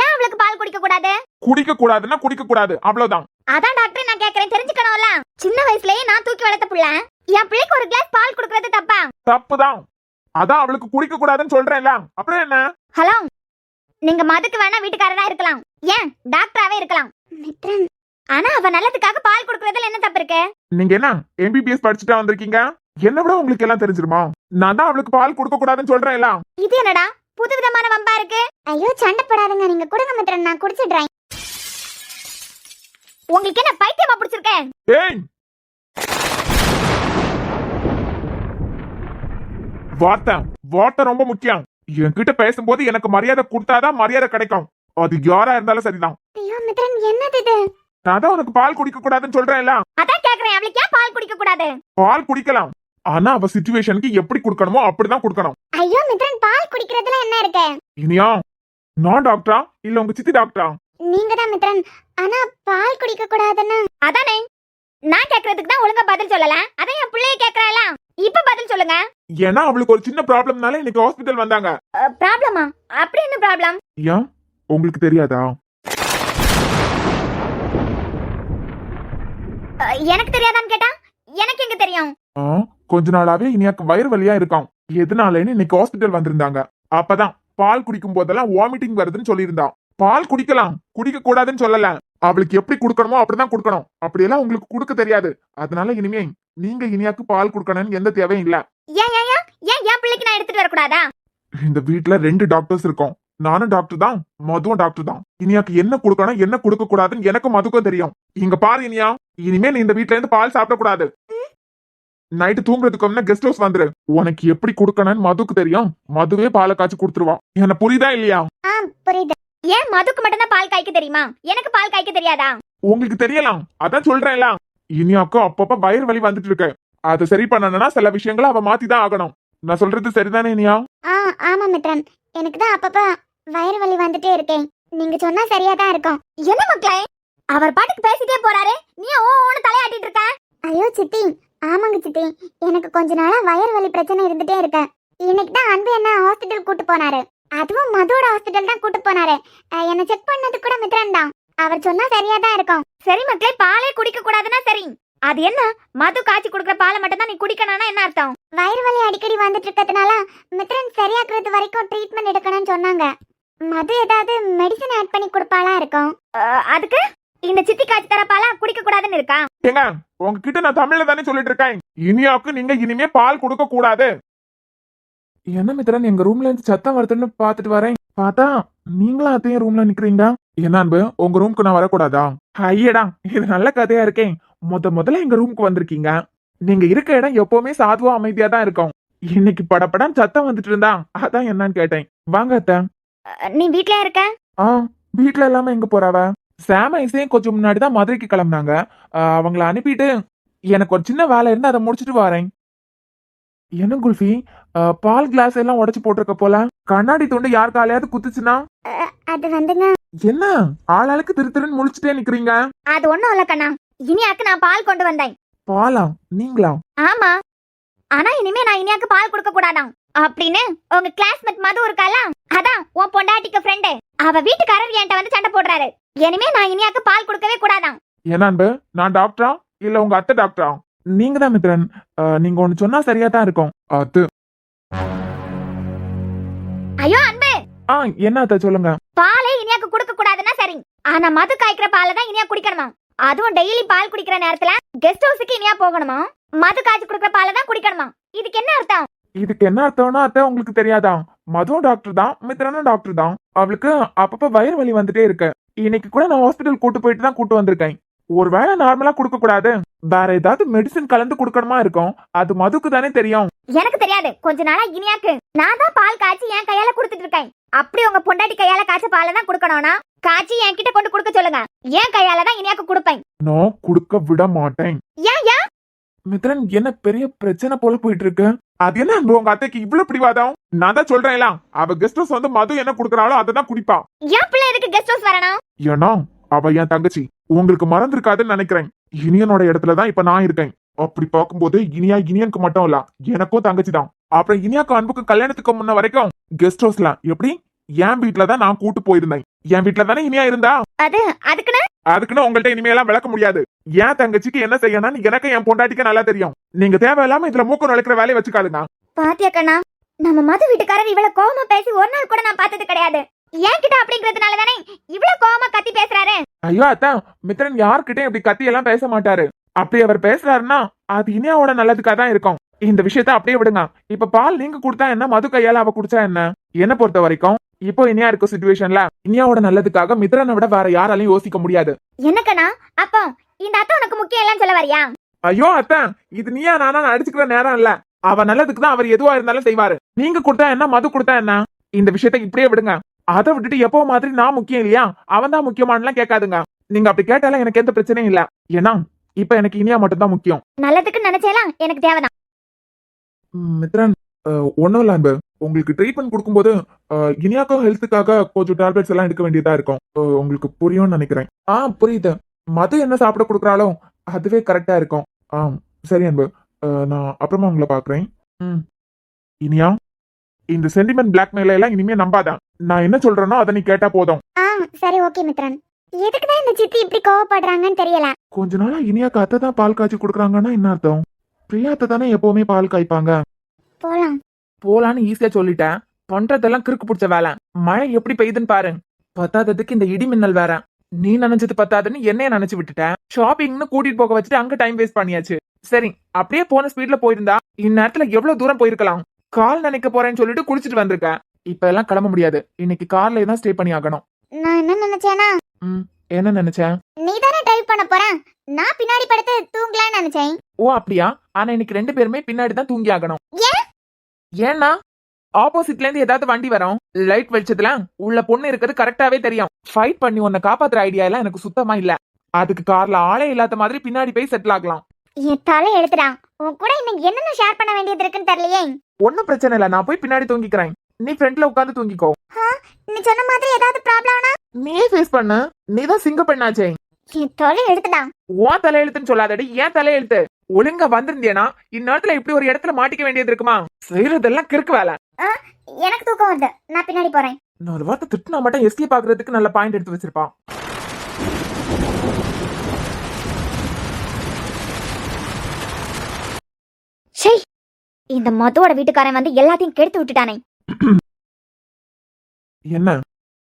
ஏன் அவளுக்கு பால் குடிக்க கூடாது? குடிக்க கூடாதுன்னா குடிக்க கூடாது, அவ்வளவுதான். அதான் டாக்டர் நான் கேக்குறேன், தெரிஞ்சுக்கணும்ல. சின்ன வயசுலயே நான் தூக்கி வளர்த்த புள்ள, என் பிள்ளைக்கு ஒரு கிளாஸ் பால் குடுக்கிறது தப்பா? தப்புதான், அதான் அவளுக்கு குடிக்க கூடாதுன்னு சொல்றேன்ல, அப்புறம் என்ன? ஹலோ, நீங்க மதுக்கு வேணா வீட்டுக்காரரா இருக்கலாம், ஏன் டாக்டராவே இருக்கலாம் மித்ரன். ஆனா அவ நல்லதுக்காக பால் குடுக்கறதுல என்ன தப்பு இருக்கு? நீங்க என்ன எம்பிபிஎஸ் படிச்சுட்டா வந்திருக்கீங்க? என்ன விட உங்களுக்கு எல்லாம் தெரிஞ்சிருமா? நான் தான் அவளுக்கு பால் கொடுக்க கூடாதுன்னு சொல்றேன்ல. இது என்னடா புது விதமான வம்பா இருக்கு? ஐயோ சண்டை போடாதீங்க, நீங்க கொடுங்க மித்ரன், நான் குடிச்சிடுறேன். உங்களுக்கு என்ன பைத்தியமா பிடிச்சிருக்கு? ஏய், வார்த்தை ரொம்ப முக்கியம். என்கிட்ட பேசும்போது எனக்கு மரியாதை கொடுத்தாதான் மரியாதை கிடைக்கும், அது யாரா இருந்தாலும் சரிதான். ஐயோ மித்ரன் என்னது இது? நான் தான் உனக்கு பால் குடிக்க கூடாதுன்னு சொல்றேன்ல. அதான் கேக்குறேன், அவளுக்கு ஏன் பால் குடிக்க கூடாது? பால் குடிக்கலாம், ஆனா அவ சிச்சுவேஷனுக்கு எப்படி குடுக்கணுமோ அப்படிதான் குடுக்கணும். ஐயோ மித்ரன், பால் குடிக்கிறதுல என்ன இருக்கு? இனியா, நான் டாக்டரா இல்ல உங்க சித்தி டாக்டரா? நீங்க தான் மித்ரன், ஆனா பால் குடிக்க கூடாதுன்னு. அதானே நான் கேக்குறதுக்கு தான் ஒழுங்கா பதில் சொல்லல, அதான் என் பிள்ளைய கேக்குறாள. இப்ப பதில் சொல்லுங்க. ஏன்னா அவளுக்கு ஒரு சின்ன ப்ராப்ளம்னால இன்னைக்கு ஹாஸ்பிடல் வந்தாங்க. ப்ராப்ளமா? அப்படி என்ன ப்ராப்ளம்? ஏன் உங்களுக்கு தெரியாதா? எனக்கு தெரியாதான்னு கேட்டா எனக்கு எங்க தெரியும்? கொஞ்ச நாளாவே இனியாக்கு வயிறு வலியா இருக்கான், எதனாலன்னு இன்னைக்கு ஹாஸ்பிடல் வந்திருந்தாங்க. அப்பதான் பால் குடிக்கும் போதெல்லாம் வாமிட்டிங் வருதுன்னு சொல்லியிருந்தா. பால் குடிக்கலாம், குடிக்க கூடாதுன்னு சொல்லல, அவளுக்கு எப்படி குடுக்கணுமோ அப்படிதான் குடுக்கணும். அப்படியெல்லாம் உங்களுக்கு குடுக்க தெரியாது, அதனால இனிமே நீங்க இனியாக்கு பால் குடுக்கணும்னு எந்த தேவையும் இல்ல. ஏன் என் பிள்ளைக்கு நான் எடுத்துட்டு வரக்கூடாதா? இந்த வீட்டுல 2 டாக்டர்ஸ் இருக்கோம், நானும் டாக்டர் தான், மதுவும் டாக்டர் தான். இனியாக்கு என்ன குடுக்கணும் என்ன குடுக்க கூடாதுன்னு எனக்கும் மதுக்கும் தெரியும். இங்க பாரு இனியா, இனிமே நீ இந்த வீட்டுல இருந்து பால் சாப்பிட கூடாது. நைட்டு தூங்குறதுக்கு கெஸ்ட் ஹவுஸ் வந்துரு, உனக்கு எப்படி குடுக்கணும்னு மதுக்கு தெரியும், மதுவே பாலை காய்ச்சி குடுத்துருவா. என்ன புரியுதா இல்லையா? புரியுது. ஏன் மதுக்கு மட்டும் பால் காய்க்க தெரியுமா, எனக்கு பால் காய்க்க தெரியாதா? உங்களுக்கு தெரியலாம், அதான் சொல்றேன்ல. இனியாக்கு அப்பப்ப வயிறு வலி வந்துட்டு இருக்கு, அதை சரி பண்ணணும்னா சில விஷயங்களை அவ மாத்திதான் ஆகணும். நான் சொல்றது சரிதானே இனியா? ஆமா மித்ரன், எனக்கு தான் அப்பப்ப வயிறு வலி வந்துட்டே இருக்கேன், நீங்க சொன்னா சரியா தான் இருக்கும். என்ன மக்களே, அவர் பாட்டுக்கு பேசிட்டே போறாரு, நீ ஓன்னு தலையாட்டிட்டு இருக்க. ஐயோ சித்தி, ஆமாங்க சித்தி, எனக்கு கொஞ்ச நாளா வயிறு வலி பிரச்சனை இருந்துட்டே இருக்கு. இன்னைக்கு தான் அன்பு என்ன ஹாஸ்பிட்டல் கூட்டு போனாரு, அதுவும் மதுவோட ஹாஸ்பிட்டல் தான் கூட்டு போனாரு. என்ன செக் பண்ணது கூட மித்ரன் தான், அவர் சொன்னா சரியா தான் இருக்கும். சரி மக்களே, பாலே குடிக்க கூடாதுன்னா சரி, அது என்ன மது காய்ச்சி குடுக்குற பாலை மட்டும் தான் நீ குடிக்கணும்னா என்ன அர்த்தம்? வயிறு வலி அடிக்கடி வந்துட்டு இருக்கிறதுனால மித்ரன் சரியாக்குறது வரைக்கும் ட்ரீட்மெண்ட் எடுக்கணும்னு சொன்னாங்க. மது ஏதாவது மெடிசன் ஆட் பண்ணி கொடுப்பாளா இருக்கும், அதுக்கு இந்த சித்தி காய்ச்சி தர பாலா குடிக்க கூடாதுன்னு இருக்கா? ஏங்க, உங்ககிட்ட நான் தமிழ்ல தானே சொல்லிட்டு இருக்கேன், இனியாவுக்கு நீங்க இனிமே பால் கொடுக்க கூடாது. என்ன மித்ரன், எங்க ரூம்ல இருந்து சத்தம் வருதுன்னு பாத்துட்டு வரேன், பார்த்தா நீங்களும் அத்தையும் ரூம்ல நிக்கிறீங்க. என்ன அன்பு, உங்க ரூம்க்கு நான் வரக்கூடாதா? ஐயடா, இது நல்ல கதையா இருக்கேன். முதல்ல எங்க ரூம்க்கு வந்திருக்கீங்க, நீங்க இருக்க இடம் எப்பவுமே சாதுவா அமைதியா தான் இருக்கும். இன்னைக்கு படப்படம் சத்தம் வந்துட்டு இருந்தா, அதான் என்னன்னு கேட்டேன். வாங்க அத்தை. நீ வீட்ல இருக்க? வீட்டுல இல்லாம எங்க போறாவ? சாம ஐசையும் கொஞ்சம் முன்னாடிதான் மதுரைக்கு கிளம்புனாங்க, அவங்கள அனுப்பிட்டு எனக்கு ஒரு சின்ன வேலை இருந்து அதை முடிச்சிட்டு வரேன். என்ன குல்ஃபி, பால் கிளாஸ் எல்லாம் உடைச்சு போட்டிருக்க போல, கண்ணாடி துண்டு யார் காலையாவது குத்துச்சுன்னா? அது வந்துங்க. என்ன ஆளாளுக்கு திருன்னு முழிச்சுட்டே நிக்கிறீங்க? அது ஒண்ணும் இல்ல கண்ணா, இனியாக்கு நான் பால் கொண்டு வந்தேன். பாலா? நீங்களா? ஆமா, ஆனா இனிமே நான் இனியாக்கு பால் கொடுக்க கூடாதாம் அப்படின்னு உங்க கிளாஸ்மேட் மது இருக்கால, அதான் உன் பொண்டாட்டிக்கு ஃப்ரெண்டு, அவ வீட்டுக்காரர் என்கிட்ட வந்து சண்டை போடுறாரு. இனிமே நான் இனியாக்கு பால் கொடுக்கவே கூடாதாம். என்ன அன்பு, நான் டாக்டரா இல்ல உங்க அத்தை டாக்டரா? நீங்க தான் மித்ரன், நீங்க ஒண்ணு சொன்னா சரியா தான் இருக்கும். அது ஐயோ அன்பு. என்ன அத்தை சொல்லுங்க. பாலே இனியாக்கு கொடுக்க கூடாதுன்னா சரி, ஆனா மது காய்க்கிற பாலை தான் இனியா குடிக்கணுமா, அதுவும் டெய்லி பால் குடிக்கிற நேரத்துல கெஸ்ட் ஹவுஸுக்கு இனியா போகணுமா? மது காய்ச்சி குடுக்கிற பாலை தான் குடிக்கணுமா? இதுக்கு என்ன அர்த்தம்? இதுக்கு என்ன அர்த்தம்னா அத்தை உங்களுக்கு தெரியாதா? மதுவும் டாக்டர் தான், மித்ரனும் டாக்டர் தான். அவளுக்கு அப்பப்ப வயிறு வலி வந்துட்டே இருக்கு. இன்னைக்கு கூட நான் ஹாஸ்பிட்டல் கூட்டு போயிட்டு தான் கூட்டு வந்திருக்கேன். ஒருவேளை நார்மலா கொடுக்க கூடாது, வேற ஏதாவது மெடிசின் கலந்து கொடுக்கணுமா இருக்கும். அது மதுக்கு தானே தெரியும். எனக்கு தெரியாது. கொஞ்ச நாளா இனியாக்கு நான் தான் பால் காய்ச்சி என் கையால குடுத்துட்டு இருக்கேன். அப்படி உங்க பொண்டாட்டி கையால காய்ச்ச பாலை தான் குடுக்கணும்னா காய்ச்சி என்கிட்ட கொண்டு கொடுக்க சொல்லுங்க. என் கையால தான் இனியாக்கு கொடுப்பேன். நான் கொடுக்க விட மாட்டேன். ஏன் ஏன்? மித்ரன் என்ன பெரிய பிரச்சனை போல போயிட்டு இருக்கு. அது என்ன உங்க அத்தைக்கு இவ்வளவு பிடிவாதம்? நான் தான் சொல்றேன்ல, அவ கெஸ்ட் ஹவுஸ் வந்து மது என்ன குடுக்கறாளோ அதை தான் குடிப்பா. என் பிள்ளை எதுக்கு கெஸ்ட் ஹவுஸ் வரணும்? ஏன்னா அவ என் தங்கச்சி. உங்களுக்கு மறந்துருக்காதுன்னு நினைக்கிறேன். இனியனோட இடத்துல தான் இப்ப நான் இருக்கேன். அப்படி பார்க்கும்போது இனியனுக்கு மட்டும் இல்ல, எனக்கும் தங்கச்சி தான். அப்புறம் இனியாக்கு அன்புக்கு கல்யாணத்துக்கு முன்ன வரைக்கும் கெஸ்ட் ஹவுஸ்ல எப்படி என் வீட்டுல தான் நான் கூட்டு போயிருந்தேன். என் வீட்டுல தானே இனியா இருந்தா. அதுக்குன்னு உங்கள்ட்ட இனிமையெல்லாம் விளக்க முடியாது. என் தங்கச்சிக்கு என்ன செய்யணும்னு எனக்கு என் பொண்டாட்டிக்கு நல்லா தெரியும். நீங்க தேவையில்லாம இதுல மூக்க நுழைக்கிற வேலையை வச்சுக்காதுங்க. பாத்தியா கண்ணா, நம்ம மது வீட்டுக்காரர் இவ்வளவு கோவமா பேசி ஒரு நாள் கூட நான் பார்த்தது கிடையாது. என்கிட்ட அப்படிங்கறதுனால தானே இவ்வளவு கோவமா கத்தி பேசுறாரு. ஐயோ அத்தா, மித்ரன் யார்கிட்டயும் இப்படி கத்தி எல்லாம் பேச மாட்டாரு. அப்படி அவர் பேசுறாருன்னா அது இனியாவோட நல்லதுக்காக தான் இருக்கும். இந்த விஷயத்த அப்படியே விடுங்க. இப்ப பால் நீங்க கொடுத்தா என்ன, மது கையால அவ குடிச்சா என்ன? என்ன பொறுத்த வரைக்கும் இப்போ இனியா இருக்க சிச்சுவேஷன்ல இனியாவோட நல்லதுக்காக மித்ரனை விட வேற யாராலையும் யோசிக்க முடியாது. என்னக்கண்ணா, அப்போ இந்த அத்தை உனக்கு முக்கியம் எல்லாம் சொல்ல வரியா? ஐயோ அத்தா, இது நீயா நானா அடிச்சுக்கிற நேரம் இல்ல. அவ நல்லதுக்கு தான் அவர் எதுவா இருந்தாலும் செய்வாரு. நீங்க கொடுத்தா என்ன, மது கொடுத்தா என்ன? இந்த விஷயத்த இப்படியே விடுங்க. அதை விட்டுட்டு எப்போ மாதிரி நான் முக்கியம் இல்லையா, அவன் தான் முக்கியமானலாம் கேட்காதுங்க. நீங்க அப்படி கேட்டாலும் எனக்கு எந்த பிரச்சனையும் இல்ல. ஏன்னா இப்ப எனக்கு இனியா மட்டும் தான் முக்கியம். நல்லதுக்கு நினைச்சேலாம் எனக்கு தேவைதான். மித்ரன், ஒன்னும் இல்ல அன்பு, உங்களுக்கு ட்ரீட்மெண்ட் கொடுக்கும்போது இனியாக்கும் ஹெல்த்துக்காக கொஞ்சம் டேப்லெட்ஸ் எல்லாம் எடுக்க வேண்டியதா இருக்கும். உங்களுக்கு புரியும்னு நினைக்கிறேன். புரியுது. மது என்ன சாப்பிட கொடுக்குறாளோ அதுவே கரெக்டா இருக்கும். சரி அன்பு, நான் அப்புறமா உங்களை பாக்குறேன். இனியா, இந்த சென்டிமெண்ட் பிளாக்மெயில் எல்லாம் இனிமே நம்பாதான். நான் என்ன சொல்றேனோ அதை நீ கேட்டா போதும். சரி ஓகே மித்ரன். எதுக்குதான் இந்த சித்தி இப்படி கோவப்படுறாங்கன்னு தெரியல. கொஞ்ச நாளா இனியாக்கு அத்தை தான் பால் காய்ச்சி கொடுக்குறாங்கன்னா என்ன அர்த்தம்? பிரியாத்தை தானே எப்பவுமே பால் காய்ப்பாங்க. போலான்னு ஈஸியா சொல்லிட்டேன். பண்றதெல்லாம் கிறுக்கு பிடிச்ச வேலை. மழை எப்படி பெய்யுதுன்னு பாரு. பத்தாததுக்கு இந்த இடி மின்னல் வேற. நீ நினைச்சது பத்தாதுன்னு என்னைய நினைச்சு விட்டுட்டேன். ஷாப்பிங்னு கூட்டிட்டு போக வச்சுட்டு அங்க டைம் வேஸ்ட் பண்ணியாச்சு. சரி, அப்படியே போன ஸ்பீட்ல போயிருந்தா இந்நேரத்துல எவ்வளவு தூரம் போயிருக்கலாம். கால் நினைக்க போறேன்னு சொல்லிட்டு குளிச்சுட்டு வந்திருக்க. இப்ப எல்லாம் கிளம்ப முடியாது. இன்னைக்கு கார்ல தான் ஸ்டே பண்ணி ஆகணும். நான் என்ன நினைச்சேனா? என்ன நினைச்சேன்? நீ தானே டிரைவ் பண்ண போற, நான் பின்னாடி படுத்து தூங்கலாம்னு நினைச்சேன். ஓ அப்படியா? ஆனா இன்னைக்கு ரெண்டு பேருமே பின்னாடி தான் தூங்கி ஆகணும். ஏன்னா ஆப்போசிட்ல இருந்து ஏதாவது வண்டி வரும். லைட் வெளிச்சத்துல உள்ள பொண்ணு இருக்கிறது கரெக்டாவே தெரியும். ஃபைட் பண்ணி உன்னை காப்பாத்துற ஐடியா எல்லாம் எனக்கு சுத்தமா இல்ல. அதுக்கு கார்ல ஆளே இல்லாத மாதிரி பின்னாடி போய் செட்டில் ஆகலாம். என் தலை எடுத்துடா. உன் கூட இன்னைக்கு என்னென்ன ஷேர் பண்ண வேண்டியது இருக்குன்னு தெரியலையே. ஒன்னும் பிரச்சனை இல்ல, நான் போய் பின்னாடி தூங்கிக்கிறேன். நீ ஃப்ரண்ட்ல உட்காந்து தூங்கிக்கோ. நீ சொன்ன மாதிரி ஏதாவது ப்ராப்ளம்னா நீயே ஃபேஸ் பண்ணு. நீதான் சிங்க பெண்ணாச்சே. என் தலை எடுத்துடா. உன் தலை எழுத்துன்னு சொல்லாதடி, ஏன் தலை எழுத்து. ஒழுங்கா வந்திருந்தியனா இந்நேரத்துல இப்படி ஒரு இடத்துல மாட்டிக்க வேண்டியது இருக்குமா? செய்யறதெல்லாம் கிறுக்கு வேலை. எனக்கு தூக்கம் வருது, நான் பின்னாடி போறேன். நான் ஒரு வார்த்தை திட்டுனா மட்டும் எஸ்கேப் ஆகுறதுக்கு நல்ல பாயிண்ட் எடுத்து வச்சிருப்பான். இந்த மதுவோட வீட்டுக்காரன் வந்து எல்லாத்தையும் கெடுத்து விட்டுட்டானே. என்ன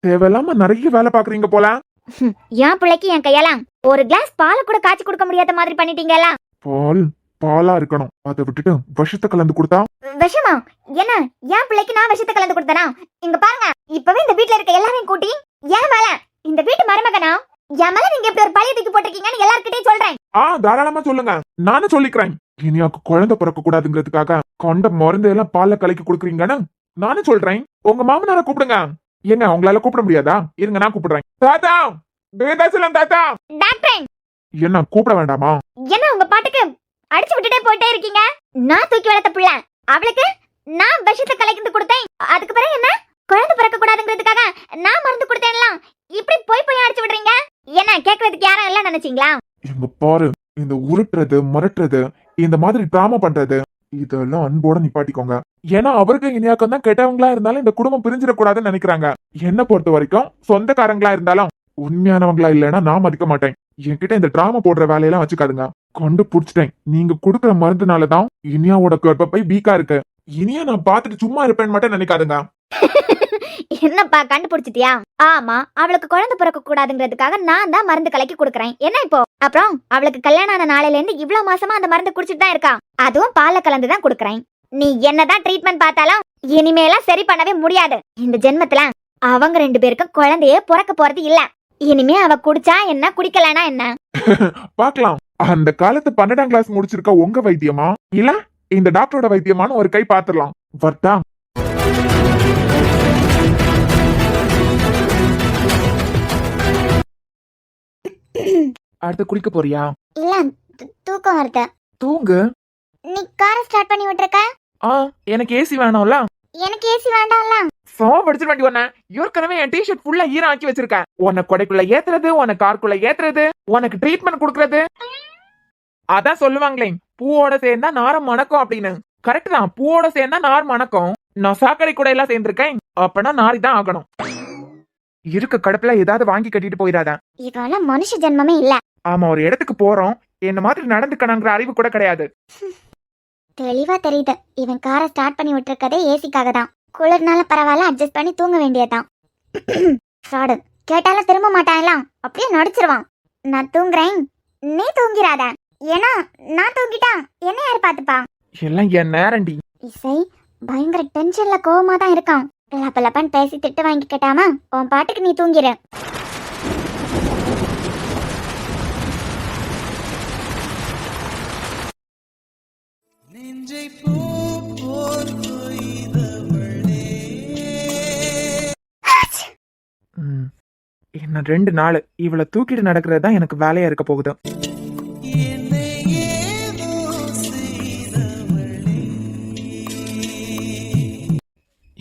தேவையில்லாம நிறைய வேலை பாக்குறீங்க போல. என் பிள்ளைக்கு என் கையால ஒரு கிளாஸ் பாலை கூட காய்ச்சி கொடுக்க முடியாத மாதிரி பண்ணிட்டீங்களா? பாலா இருக்கணும், அதை விட்டுட்டு விஷத்தை கலந்து கொடுத்தா. விஷமா? என்ன என் பிள்ளைக்கு நான் விஷத்தை கலந்து கொடுத்தனா? இங்க பாருங்க, இப்பவே இந்த வீட்டுல இருக்க எல்லாரையும் கூட்டி ஏன் மேல இந்த வீட்டு மருமகனா என் மேல நீங்க இப்படி ஒரு பழைய தூக்கி போட்டிருக்கீங்கன்னு எல்லார்கிட்டயும் சொல்றேன். தாராளமா சொல்லுங்க, நானும் சொல்லிக்கிறேன். இனியாக்கு குழந்தை பிறக்க கூடாதுங்கிறதுக்காக கொண்ட மருந்து எல்லாம் பால்ல கலக்கி கொடுக்குறீங்கன்னு நானும் சொல்றேன். உங்க மாமனார கூப்பிடுங்க. ஏங்க உங்களால கூப்பிட முடியாதா? இருங்க நான் கூப்பிடுறேன். தாத்தா, வேதாசலம் தாத்தா. டாக்டர், என்ன கூப்பிட வேண்டாமா? என்ன உங்க பாட்டுக்கு அடிச்சு விட்டுட்டே போயிட்டே இருக்கீங்க? நான் தூக்கி வளர்த்த புள்ள, அவளுக்கு நான் விஷத்தை கலக்கி கொடுத்தேன். அதுக்கு பிறகு என்ன குழந்தை பிறக்க கூடாதுங்கிறதுக்காக நான் மருந்து கொடுத்தேன்லாம் இப்படி போய் அடிச்சு விடுறீங்க. என்ன கேக்குறதுக்கு யாரும் எல்லாம் நினைச்சீங்களா? எங்க பாரு, இந்த உருட்டுறது மிரட்டுறது இந்த மாதிரி டிராமா பண்றது இதெல்லாம் அன்போட நிப்பாட்டிக்கோங்க. ஏன்னா அவருக்கு இனியாக்கம் தான் கெட்டவங்களா இருந்தாலும் இந்த குடும்பம் பிரிஞ்சிடக்கூடாதுன்னு நினைக்கிறாங்க. என்ன பொறுத்த வரைக்கும் சொந்தக்காரங்களா இருந்தாலும் உண்மையானவங்களா இல்லைன்னா நான் மதிக்க மாட்டேன். என்கிட்ட இந்த டிராமா போடுற வேலையெல்லாம் வச்சுக்காதுங்க. கொண்டு புடிச்சிட்டேன். நீங்க குடுக்கற மருந்துனாலதான் இனியாவோட கர்ப்பப்பை வீக்கா இருக்கு. இனியா நான் பாத்துட்டு சும்மா இருப்பேன்னு மட்டும் நினைக்காதுங்க. என்னப்பா கண்டுபிடிச்சிட்டியா? ஆமா, அவளுக்கு குழந்தை பிறக்க கூடாதுங்கிறதுக்காக நான் தான் மருந்து கலக்கி கொடுக்கறேன். என்ன இப்போ? அப்புறம் அவளுக்கு கல்யாணம் ஆன நாளையில இருந்து இவ்வளவு மாசமா அந்த மருந்து குடிச்சிட்டு தான் இருக்கா. அதுவும் பால்ல கலந்து தான் கொடுக்கறேன். நீ என்னதான் ட்ரீட்மெண்ட் பார்த்தாலும் இனிமேலாம் சரி பண்ணவே முடியாது. இந்த ஜென்மத்துல அவங்க 2 பேருக்கும் குழந்தையே பிறக்க போறது இல்ல. இனிமே அவ குடிச்சா என்ன, குடிக்கலனா என்ன? பாக்கலாம். அந்த காலத்து 12ஆம் கிளாஸ் முடிச்சிருக்க உங்க வைத்தியமா இல்ல இந்த டாக்டரோட வைத்தியமான்னு ஒரு கை பாத்துடலாம். வர்த்தா அடுத்து குளிக்க போறியா? இல்ல, தூக்கம் வருது. தூங்கு. நீ காரை ஸ்டார்ட் பண்ணி விட்டுருக்க. எனக்கு ஏசி வேணும்ல. எனக்கு ஏசி வேண்டாம்ல. சாவடிச்சு வண்டி ஒண்ண ஏற்கனவே என் டிஷர்ட் ஃபுல்லா ஈரம் ஆக்கி வச்சிருக்கேன். உனக்கு கொடைக்குள்ள ஏத்துறது, உனக்கு காருக்குள்ள ஏத்துறது, உனக்கு ட்ரீட்மெண்ட் கொடுக்கறது. அதான் சொல்லுவாங்களே, பூவோட சேர்ந்தா நாரம் மணக்கும் அப்படின்னு. கரெக்ட் தான், பூவோட சேர்ந்தா நார் மணக்கும். நான் சாக்கடை கூட எல்லாம் சேர்ந்திருக்கேன், அப்பனா நாரி தான் ஆகணும். இருக்க கடப்புல ஏதாவது வாங்கி கட்டிட்டு போயிடாத. இதெல்லாம் மனுஷ ஜென்மமே இல்ல. ஆமா, ஒரு இடத்துக்கு போறோம், என்ன மாதிரி நடந்துக்கணுங்கிற அறிவு கூட கிடையாது. தெளிவா தெரியுது, இவன் காரை ஸ்டார்ட் பண்ணி விட்டுருக்கதே ஏசிக்காக தான். குளிர்னால பரவாயில்ல, அட்ஜஸ்ட் பண்ணி தூங்க வேண்டியதான். சாடு கேட்டாலும் திரும்ப மாட்டான்லாம், அப்படியே நடிச்சிருவான். நான் தூங்குறேன், நீ தூங்கிறாத. ஏன்னா நான் தூங்கிட்டா என்ன யாரு பாத்துப்பா? எல்லாம் என் நேரண்டி. இசை பயங்கர டென்ஷன்ல கோவமா தான் இருக்கான். லப்ப லப்பன் பேசி திட்டு வாங்கி கேட்டாம உன் பாட்டுக்கு நீ தூங்கிற. இன்னும் 2 நாள் இவளை தூக்கிட்டு நடக்கிறது தான் எனக்கு வேலையா இருக்க போகுது.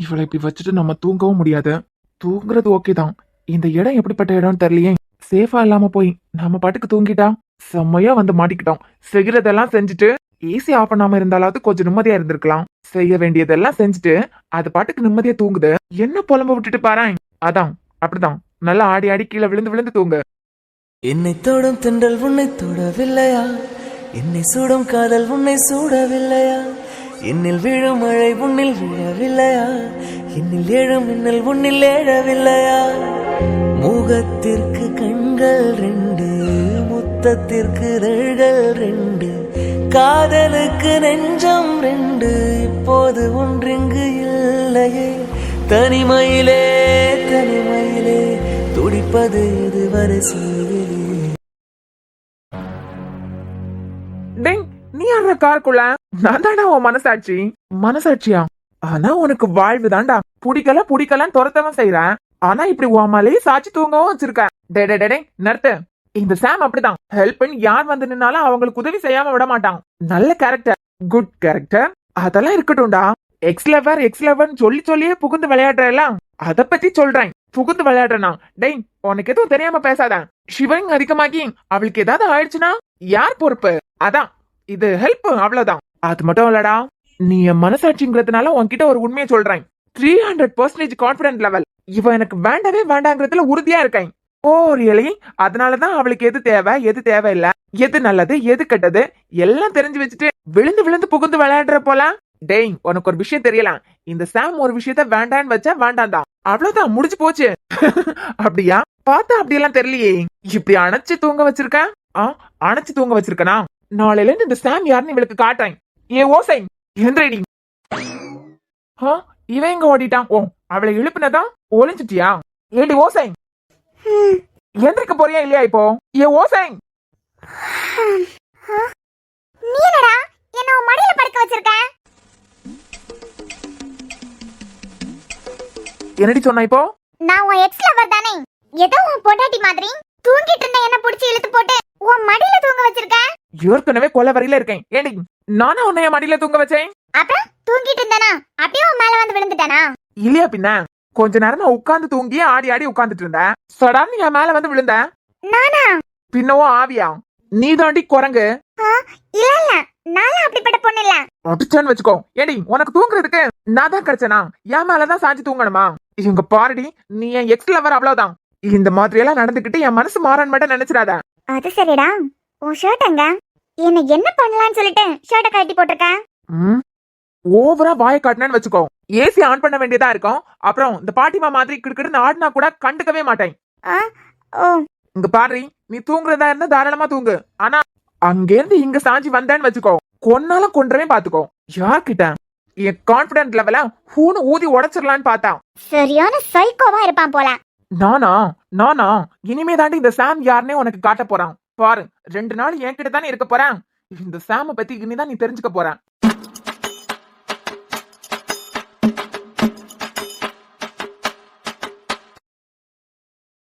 இவளை இப்படி வச்சுட்டு நம்ம தூங்கவும் முடியாது. தூங்குறது ஓகே தான், இந்த இடம் எப்படிப்பட்ட இடம் தெரியலையே. சேஃபா இல்லாம போய் நம்ம பாட்டுக்கு தூங்கிட்டா செம்மையா வந்து மாட்டிக்கிட்டோம். செய்யறதெல்லாம் செஞ்சுட்டு ஏசி ஆஃப் பண்ணாம இருந்தாலாவது கொஞ்சம் நிம்மதியா இருந்திருக்கலாம். செய்ய வேண்டியதெல்லாம் செஞ்சுட்டு அது பாட்டுக்கு நிம்மதியா தூங்குது. என்ன புலம்ப விட்டுட்டு பாறேன். அதான் அப்படிதான், நல்லா ஆடி ஆடி கீழே விழுந்து விழுந்து தூங்கு. என்னை தொடும் தென்றல் உன்னை தொடவில்லையா? என்னை சூடும் காதல் உன்னை சூடவில்லையா? என்னில் விழும் மழை உன்னில் விழவில்லையா? என்னில் எழும் மின்னல் உன்னில் எழவில்லையா? முகத்திற்கு கண்கள் 2, முத்தத்திற்கு இதழ்கள் 2, காதலுக்கு நெஞ்சம் 2, இப்போது ஒன்றிங்கு இல்லையே. தனிமையிலே தனிமையிலே துடிப்பது இதுவரை சொல்விலே. நீ யார காருக்குள்ள? நான் தாண்டா உன் மனசாட்சி. மனசாட்சியா? ஆனா உனக்கு வாழ்வு தாண்டா. பிடிக்கலன்னு துரத்தவன் செய்யறேன். ஆனா இப்படி உன் மேலேயே சாட்சி தூங்கவும் வச்சிருக்க. டே நிறுத்து. இந்த சாம் அப்படிதான், ஹெல்ப் பண்ணி யார் வந்து நின்னாலும் அவங்களுக்கு உதவி செய்யாம விட மாட்டான். நல்ல கேரக்டர், குட் கேரக்டர், அதெல்லாம் இருக்கட்டும்டா. எக்ஸ் லவர் சொல்லியே புகுந்து விளையாடுறேன். அத பத்தி சொல்றேன். புகுந்து விளையாடுறா? டேய், உனக்கு எதுவும் தெரியாம பேசாத. சிவன் அதிகமாகி அவளுக்கு ஏதாவது ஆயிடுச்சுன்னா யார் பொறுப்பு? அதான் இது ஹெல்ப், அவ்வளவுதான். அது மட்டும் இல்லடா, நீ என் மனசாட்சிங்கிறதுனால உன்கிட்ட ஒரு உண்மையை சொல்றேன். 300% கான்பிடன்ட் லெவல். இவ எனக்கு வேண்டவே வேண்டாங்கிறதுல உறுதியா இருக்கேன். ஓ ரியலி? அதனாலதான் அவளுக்கு எது தேவை, எது தேவையில்ல, எது நல்லது, எது கெட்டது எல்லாம் தெரிஞ்சு வச்சுட்டு விழுந்து புகுந்து விளையாடுற போல. டேய், உனக்கு ஒரு விஷயம் தெரியலாம். இந்த சாம் ஒரு விஷயத்த வேண்டான்னு வச்சா வேண்டாம், அவ்வளவுதான், முடிஞ்சு போச்சு. அப்படியா? பார்த்தா அப்படியெல்லாம் தெரியலையே. இப்படி அணைச்சு தூங்க வச்சிருக்க. அணைச்சு தூங்க வச்சிருக்கனா? நாளையில இருந்து இந்த சாம் யாருன்னு இவளுக்கு காட்டுறேன். ஏ ஓசை, எந்திரடி. இவன் எங்க ஓடிட்டான்? ஓ, அவளை எழுப்பினதான் ஒளிஞ்சிட்டியா? ஏடி ஓசை, எந்திரிக்க போறியா இல்லையா இப்போ? ஏ ஓசை, நீ என்னடா என்ன உன் மடியில படுக்க வச்சிருக்க? என்னடி சொன்ன இப்போ? நான் உன் எக்ஸ் லவர் தானே, ஏதோ உன் பொண்டாட்டி மாதிரி தூங்கிட்டு இருந்த என்ன புடிச்சு இழுத்து போட்டு உன் மடியில தூங்க வச்சிருக்க. ஏற்கனவே கொல்ல வரையில இருக்கேன். ஏடி, நானா உன்னைய மடியில தூங்க வச்சேன்? அப்புறம் தூங்கிட்டு இருந்தானா அப்படியே உன் மேல வந்து விழுந்துட்டானா? இல்லையா பின்ன, கொஞ்ச நேரம் நான் உட்கார்ந்து தூங்கி ஆடி ஆடி உட்கார்ந்துட்டு இருந்தேன். சடார்னு என் மேல வந்து விழுந்த. நானா? பின்னவோ ஆவியா? நீ தாண்டி குரங்கு. இல்ல, நானும் அப்படிப்பட்ட பொண்ணு இல்ல. அடிச்சான்னு வச்சுக்கோ. ஏடி, உனக்கு தூங்குறதுக்கு நான் தான் கிடைச்சனா? என் மேலதான் சாஞ்சி தூங்கணுமா? இவங்க பாருடி, நீ என் எக்ஸ் லவர், அவ்வளவுதான். இந்த மாதிரி எல்லாம் நடந்துகிட்டு என் மனசு மாறன் மட்டும் நினைச்சிடாத. அது சரிடா, உன் ஷர்ட் அங்க. என்ன பண்ணலாம்னு சொல்லிட்டு ஷர்ட்டை கட்டி போட்டிருக்க. ஓவரா வாயை காட்டினேன்னு வச்சுக்கோ, ஏசி ஆன் பண்ண வேண்டியதா இருக்கும். அப்புறம் இந்த பாட்டிமா மாதிரி கிடுக்கிடுன்னு ஆடினா கூட கண்டுக்கவே மாட்டேன். ஆ ஓ இங்க பாரு, நீ தூங்குறதா இருந்தா தாராளமா தூங்கு. ஆனா அங்கேருந்து இங்க சாஞ்சி வந்தேன்னு வச்சுக்கோ, கொன்னாலும் கொன்றவே பாத்துக்கோ. யார்கிட்ட என் கான்பிடன்ட் லெவல ஹூனு ஊதி உடைச்சிடலான்னு பார்த்தா சரியான சைக்கோவா இருப்பான் போல. நானா நானா இனிமே தாண்டி இந்த சாம் யாருன்னே உனக்கு காட்ட போறான் பாரு. 2 நாள் என்கிட்ட தானே இருக்க போறேன். இந்த சாம பத்தி இனிதான் நீ தெரிஞ்சுக்க போற.